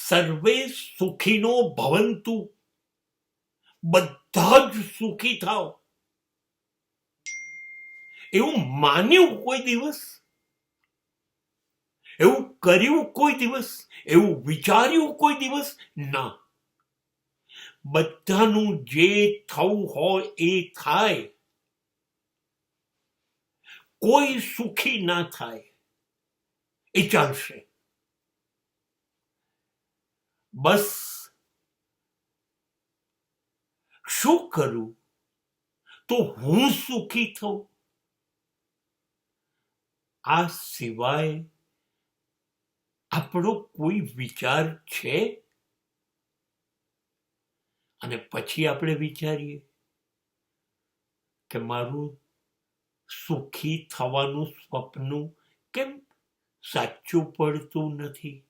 સર્વે સુખીનો ભવંતુ, બધા જ સુખી થાવ, એવું માન્યું કોઈ દિવસ? એવું કર્યું કોઈ દિવસ? એવું વિચાર્યું કોઈ દિવસ? ના. બધાનું જે થવું હોય એ થાય, કોઈ સુખી ના થાય એ ચાલશે. બસ શું કરું તો હું સુખી થઉં, આ સિવાય આપણો કોઈ વિચાર છે? અને પછી આપણે વિચારીએ કે મારું સુખી થવાનું સ્વપ્ન કેમ સાચું પડતું નથી.